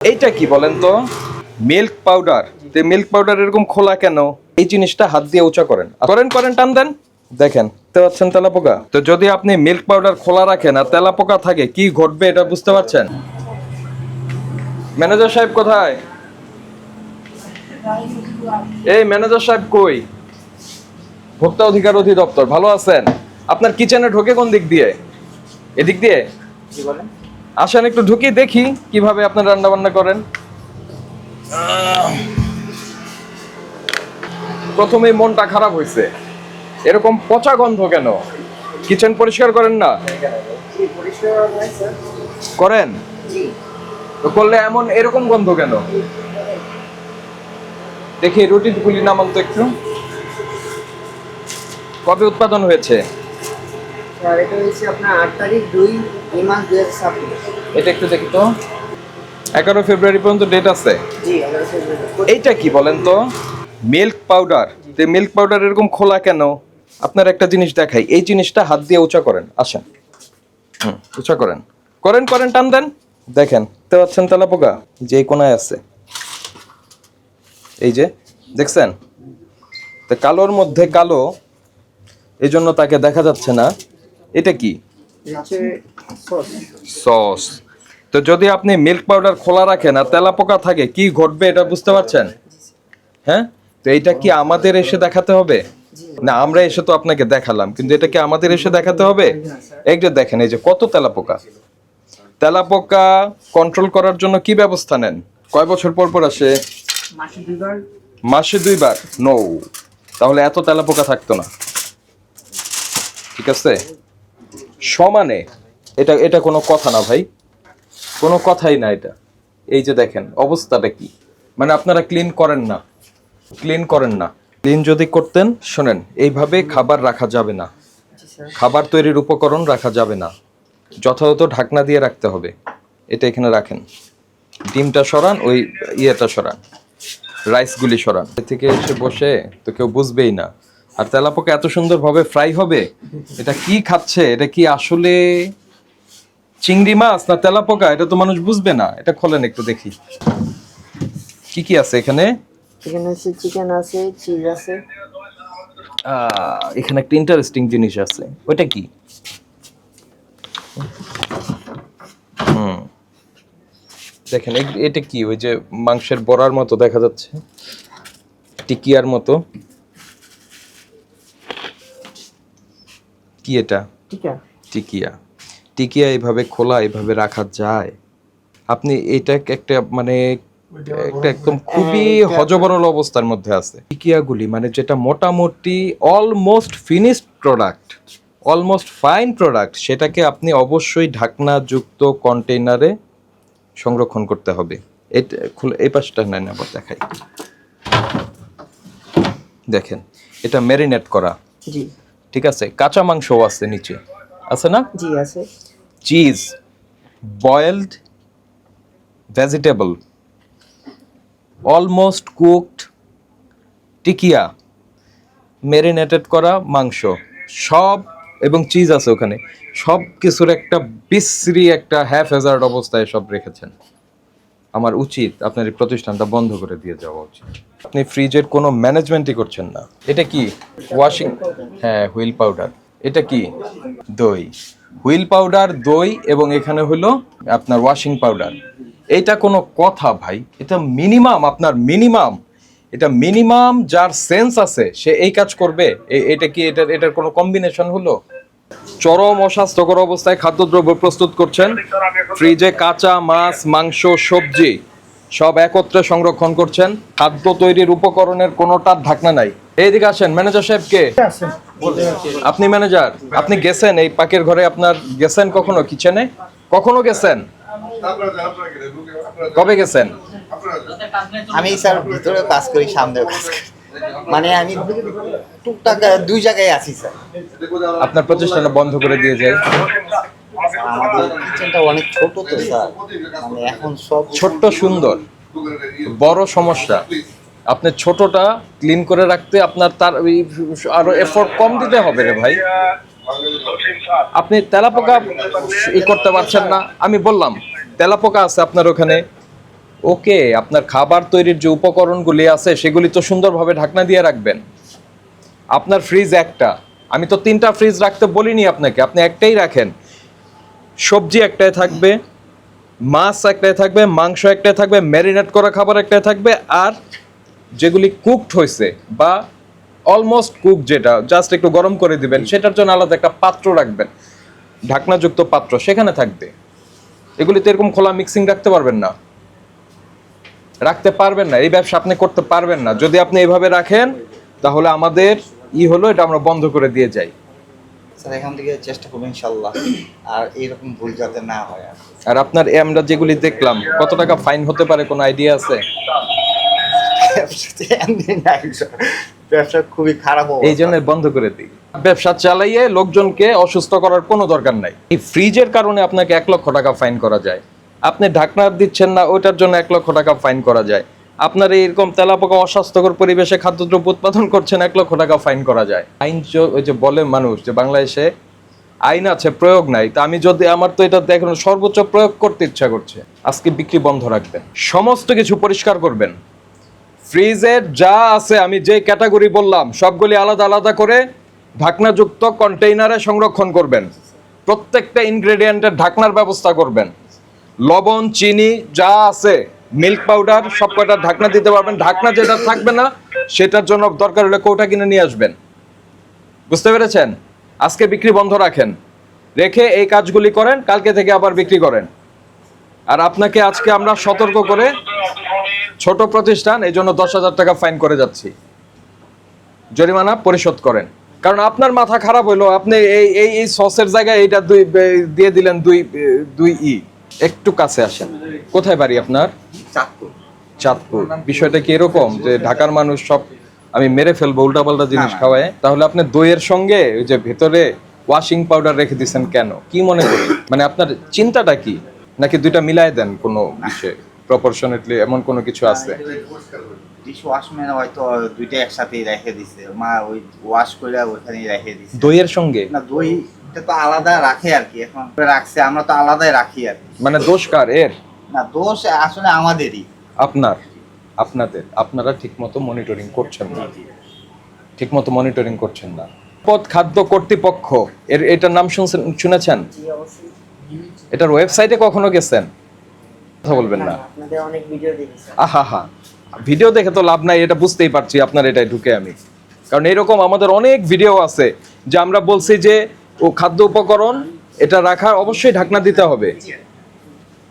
এইটা কি বলেন তো? Milk powder. মিল্ক পাউডার এরকম খোলা কেন? এই জিনিসটা হাত দিয়ে উঁচা করেন করেন করেন, টান দেন, দেখেন বুঝতে পারছেন তেলাপোকা? তো যদি আপনি মিল্ক পাউডার খোলা রাখেন আর তেলাপোকা থাকে, কি ঘটবে এটা বুঝতে পারছেন? ম্যানেজার সাহেব কোথায়? এই ম্যানেজার সাহেব কই? ভোক্তা অধিকার অধিদপ্তর, ভালো আছেন? আপনার কিচেনে ঢোকে কোন দিক দিয়ে? এদিক দিয়ে? আসেন একটু ঢুকি, দেখি কিভাবে আপনার রান্না বান্না করেন। প্রথমেই মনটা খারাপ হয়েছে, এরকম পচা গন্ধ কেন? কিচেন পরিষ্কার করেন না? করেন তো, করলে এমন এরকম গন্ধ কেন? দেখি রুটি গুলি নামান তো একটু। কবে উৎপাদন হয়েছে? এটা হচ্ছে আপনার 8 তারিখ 2 এই মাস 2026। এটা একটু দেখি তো। 11 ফেব্রুয়ারি পর্যন্ত ডেট আছে। জি 11 ফেব্রুয়ারি। এইটা কি বলেন তো? Milk powder. মিল্ক পাউডার এরকম খোলা কেন? আপনার একটা জিনিস দেখাই, এই জিনিসটা হাত দিয়ে উঁচা করেন, আসেন। উঁচা করেন করেন করেন, টান দেন, দেখেন বুঝতে পারছেন তেলাপোকা? যে কোনায় আছে, এই যে দেখছেন তো, কালোর মধ্যে কালো, এই জন্য তাকে দেখা যাচ্ছে না। এটা কি? সস। তো যদি আপনি মিল্ক পাউডার খোলা রাখেন আর তেলাপোকা থাকে, কি ঘটবে এটা বুঝতে পারছেন? হ্যাঁ, তো এইটা কি আমাদের এসে দেখাতে হবে? না, আমরা এসে তো আপনাকে দেখালাম, কিন্তু এটা কি আমাদের এসে দেখাতে হবে? এইটা দেখেন, এই যে কত তেলাপোকা। তেলাপোকা কন্ট্রোল করার জন্য কি ব্যবস্থা নেন? কয় বছর পর পর আসে? মাসে 2 বার। মাসে 2 বার? নো, তাহলে এত তেলাপোকা থাকতো না। ঠিক আছে, সমানে। এটা এটা কোনো কথা না ভাই, কোনো কথাই না এটা। এই যে দেখেন অবস্থাটা কি, মানে আপনারা ক্লিন করেন না, ক্লিন করেন না। ক্লিন যদি করতেন, শোনেন, এইভাবে খাবার রাখা যাবে না, খাবার তৈরির উপকরণ রাখা যাবে না, যথাযথ ঢাকনা দিয়ে রাখতে হবে। এটা এখানে রাখেন, ডিমটা সরান, ওই ইয়েটা সরান, রাইসগুলি সরান। এ থেকে এসে বসে তো কেউ বুঝবেই না। আর তেলাপোকা এত সুন্দরভাবে ফ্রাই হবে, এটা কি খাচ্ছে? এটা কি আসলে চিংড়ি মাছ না তেলাপোকা? এটা তো মানুষ বুঝবে না। এটা খোলেন একটু দেখি কি কি আছে এখানে। এখানে হচ্ছে চিকেন আছে, চিজ আছে। এখানে একটা ইন্টারেস্টিং জিনিস আছে, ওইটা কি? দেখেন এটা কি? ওই যে মাংসের বড়ার মতো দেখা যাচ্ছে, টিকিয়ার মতো। কি এটা? টিকিয়া। টিকিয়া এইভাবে খোলা, এইভাবে রাখা যায়? আপনি এটা একটা মানে একটা একদম খুবই হযবরল অবস্থার মধ্যে আছে টিকিয়াগুলি, মানে যেটা মোটামুটি almost finished product, almost fine product, সেটাকে আপনি অবশ্যই ঢাকনাযুক্ত কন্টেইনারে সংরক্ষণ করতে হবে। এটা খুলে এই পাশটা নেন, আবার দেখাই। দেখেন, এটা ম্যারিনেট করা। জি ঠিক আছে, কাঁচা মাংসও আছে নিচে, আছে না? জি আছে। Cheese, boiled vegetable, almost cooked tikia, marinated করা মাংস, সব, এবং চিজ আছে ওখানে। সব কিছুর একটা বিশ্রী একটা হ্যাফেজার্ড অবস্থায় সব রেখেছেন। আমার উচিত আপনার এই প্রতিষ্ঠানটা বন্ধ করে দিয়ে যাওয়া উচিত। আপনি ফ্রিজের কোনো ম্যানেজমেন্টই করছেন না। এটা কি? ওয়াশিং, হ্যাঁ, হুইল পাউডার। এটা কি? দই। হুইল পাউডার, দই, এবং এখানে হলো আপনার ওয়াশিং পাউডার। এইটা কোনো কথা ভাই? এটা মিনিমাম, আপনার মিনিমাম, এটা মিনিমাম যার সেন্স আছে সে এই কাজ করবে? এটা কি এটার কোনো কম্বিনেশন হলো? চরম অস্বাস্থ্যকর অবস্থায় খাদ্যদ্রব্য প্রস্তুত করছেন, ফ্রিজে কাঁচা মাছ, মাংস, সবজি সব একত্রে সংরক্ষণ করছেন, খাদ্য তৈরির উপকরণের কোনোটার ঢাকনা নাই। এইদিকে আসেন, ম্যানেজার সাহেবকে। আপনি ম্যানেজার, আপনি গেছেন এই পাকের ঘরে? আপনার গেছেন কখনো কিচেনে? কখনো গেছেন? কবে গেছেন? আমি স্যার ভিতরে কাজ করি, সামনেও কাজ করি, মানে আমি টুকটাক 2 জায়গায় আছি স্যার। আপনার প্রতিষ্ঠানটা বন্ধ করে দিয়ে যায়? আমাদের কিচেনটা অনেক ছোট তো স্যার, মানে এখন সব ছোট্ট সুন্দর, বড় সমস্যা। আপনি ছোটটা ক্লিন করে রাখতে আপনার তার আরো এফোর্ট কম দিতে হবে রে ভাই। আপনি তেলাপোকা করতে পারছেন না, আমি বললাম তেলাপোকা আছে আপনার ওখানে, ওকে, আপনার খাবার তৈরির যে উপকরণগুলি আছে সেগুলি তো সুন্দরভাবে ঢাকনা দিয়ে রাখবেন। আপনার ফ্রিজ একটা, আমি তো 3টা ফ্রিজ রাখতে বলিনি আপনাকে, আপনি একটাই রাখেন। সবজি একটাই থাকবে, মাছ একটাই থাকবে, মাংস একটাই থাকবে, ম্যারিনেট করা খাবার একটাই থাকবে, আর যেগুলি কুকড হয়েছে বা অলমোস্ট কুক, যেটা জাস্ট একটু গরম করে দিবেন, সেটার জন্য আলাদা একটা পাত্র রাখবেন, ঢাকনাযুক্ত পাত্র সেখানে থাকবে। এগুলিতে এরকম খোলা মিক্সিং রাখতে পারবেন না, রাখতে পারবেন না। এই ব্যবসা আপনি করতে পারবেন না। যদি আপনি এইভাবে রাখেন তাহলে আমাদের হলো এটা আমরা বন্ধ করে দিয়ে যাই। স্যার এখান থেকে চেষ্টা করবো ইনশাল্লাহ, আর এরকম ভুল যাতে না হয়। আর আপনার আমরা যেগুলি দেখলাম, কত টাকা ফাইন হতে পারে কোনো আইডিয়া আছে? ব্যবসাতে এমনি নাই স্যার, ব্যবসা খুবই খারাপ এই জন্য বন্ধ করে দিই। ব্যবসা চালাইয়ে লোকজনকে অসুস্থ করার কোনো দরকার নাই। এই ফ্রিজের কারণে আপনাকে 1 লক্ষ টাকা ফাইন করা যায়। আপনি ঢাকনা দিচ্ছেন না, ওইটার জন্য 1 লক্ষ টাকা ফাইন করা যায়। আপনার এরকম তেলাপোকা অস্বাস্থ্যকর পরিবেশে খাদ্যদ্রব্য উৎপাদন করছেন, 1 লক্ষ টাকা ফাইন করা যায়। আইন ওই যে বলে মানুষ যে বাংলাদেশে আইন আছে, প্রয়োগ নাই। তা আমি যদি, আমার তো এটা দেখুন সর্বোচ্চ প্রয়োগ করতে ইচ্ছা করছে। আজকে বিক্রি বন্ধ রাখবেন, সমস্ত কিছু পরিষ্কার করবেন। ফ্রিজের যা আছে আমি যে ক্যাটাগরি বললাম সবগুলি আলাদা আলাদা করে ঢাকনাযুক্ত কন্টেইনারে সংরক্ষণ করবেন। প্রত্যেকটা ইনগ্রেডিয়েন্টের ঢাকনার ব্যবস্থা করবেন। লবণ, চিনি যা আছে, মিল্ক পাউডার, সব কয়টা ঢাকনা দিতে পারবেন। ঢাকনা যেটা থাকবে না সেটার জন্য দরকার হলে কৌটা কিনে নিয়ে আসবেন। বুঝতে পেরেছেন? আজকে বিক্রি বন্ধ রাখেন, রেখে এই কাজগুলি করেন, কালকে থেকে আবার বিক্রি করেন। আর আপনাকে আজকে আমরা সতর্ক করে, ছোট প্রতিষ্ঠান এই জন্য 10,000 টাকা ফাইন করে যাচ্ছি, জরিমানা পরিশোধ করেন। কারণ আপনার মাথা খারাপ হইলো, আপনি এই সসের জায়গায় এইটা দিয়ে দিলেন দুই ই। একটু কাছে আসেন। কোথায় বাড়ি আপনার? চাঁদপুর। বিষয়টা কি এরকম যে ঢাকার মানুষ সব আমি মেরে ফেলবো উল্টাপাল্টা জিনিস খাওয়ায়? তাহলে আপনি দইয়ের সঙ্গে ওই যে ভেতরে ওয়াশিং পাউডার রেখে দিচ্ছেন কেন? কি মনে করি, মানে আপনার চিন্তাটা কি? নাকি দুইটা মিলাই দেন কোনো বিষয়ে প্রপোর্শনেটলি, এমন কোনো কিছু আছে? ডিশওয়াশম্যান হয়তো দুইটা একসাথেই রেখে দিছে, মা ওই ওয়াশ করে ওখানেই রেখে দিছে। দইয়ের সঙ্গে না, দইটা তো আলাদা রাখে আর কি, এখন রাখছে, আমরা তো আলাদাই রাখি আর কি। মানে দোষ কার এর? না, দোষ আসলে আমাদেরই। আপনাদের আপনারা ঠিকমতো মনিটরিং করছেন না, ঠিকমতো মনিটরিং করছেন না। পথ খাদ্য কর্তৃপক্ষ এটার নাম শুনেছেন? এটার ওয়েবসাইটে কখনো গেছেন? কথা বলবেন না। আপনাদের অনেক ভিডিও দেখেছি। আহা, ভিডিও দেখে তো লাভ নাই, এটা বুঝতেই পারছি আপনার এটাই ঢুকে আমি। কারণ এরকম আমাদের অনেক ভিডিও আছে যে আমরা বলছি যে ও খাদ্য উপকরণ এটা রাখার অবশ্যই ঢাকনা দিতে হবে।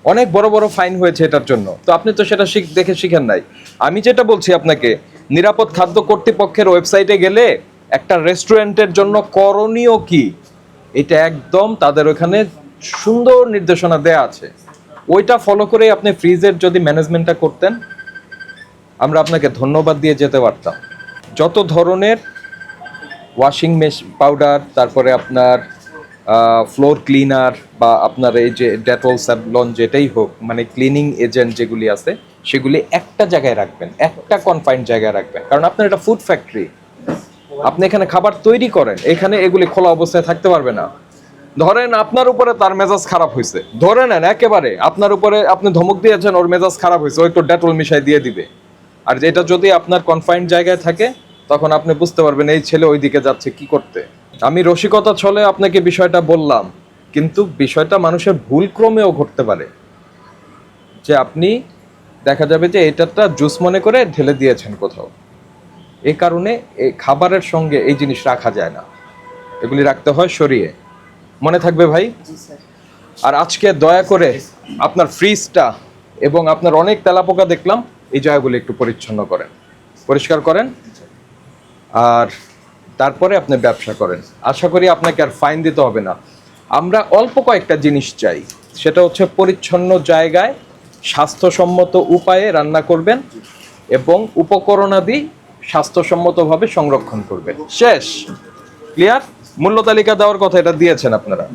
অনেক বড় বড় ফাইন হয়েছে এটার জন্য। তো আপনি তো সেটা দেখে শিখেন নাই। আমি যেটা বলছি আপনাকে, নিরাপদ খাদ্য কর্তৃপক্ষের ওয়েবসাইটে গেলে একটা রেস্টুরেন্টের জন্য করণীয় কি, এটা একদম তাদের ওখানে সুন্দর নির্দেশনা দেয়া আছে। ওইটা ফলো করে আপনি ফ্রিজের যদি ম্যানেজমেন্টটা করতেন, আমরা আপনাকে ধন্যবাদ দিয়ে যেতে পারতাম। যত ধরনের ওয়াশিং পাউডার, তারপরে আপনার ফ্লোর ক্লিনার বা আপনার এই যে ডেটল, স্যাভলন, যেটাই হোক, মানে ক্লিনিং এজেন্ট যেগুলি আছে সেগুলি একটা জায়গায় রাখবেন, একটা কনফাইন্ড জায়গায় রাখবেন। কারণ আপনার এটা ফুড ফ্যাক্টরি, আপনি এখানে খাবার তৈরি করেন, এখানে এগুলি খোলা অবস্থায় থাকতে পারবে না। ধরেন আপনার উপরে তার মেজাজ খারাপ হয়েছে, ধরে নেন একেবারে আপনার উপরে আপনি ধমক দিয়েছেন, ওর মেজাজ খারাপ হয়েছে, ও একটু ডেটল মিশাই দিয়ে দিবে। আর যেটা যদি আপনার কনফাইন্ড জায়গায় থাকে, তখন আপনি বুঝতে পারবেন এই ছেলে ওই দিকে যাচ্ছে কি করতে। আমি রসিকতা ছলে আপনাকে বিষয়টা বললাম, কিন্তু বিষয়টা মানুষের ভুল ক্রমেও ঘটতে পারে, যে আপনি দেখা যাবে যে এটাটা জুস মনে করে ঢেলে দিয়েছেন কোথাও। এই কারণে এই খাবারের সঙ্গে এই জিনিস রাখা যায় না, এগুলি রাখতে হয় সরিয়ে। মনে থাকবে ভাই? আর আজকে দয়া করে আপনার ফ্রিজটা এবং আপনার অনেক তেলাপোকা দেখলাম, এই জায়গাগুলো একটু পরিচ্ছন্ন করেন, পরিষ্কার করেন, আর তারপরে আপনি ব্যবসা করেন। আশা করি আপনাকে আর ফাইন দিতে হবে না। আমরা অল্প কয়েকটা জিনিস চাই, সেটা হচ্ছে পরিচ্ছন্ন জায়গায় স্বাস্থ্যসম্মত উপায়ে রান্না করবেন এবং উপকরণাদি স্বাস্থ্যসম্মতভাবে সংরক্ষণ করবেন। শেষ? ক্লিয়ার? মূল্য তালিকা দেওয়ার কথা এটা দিয়েছেন আপনারা।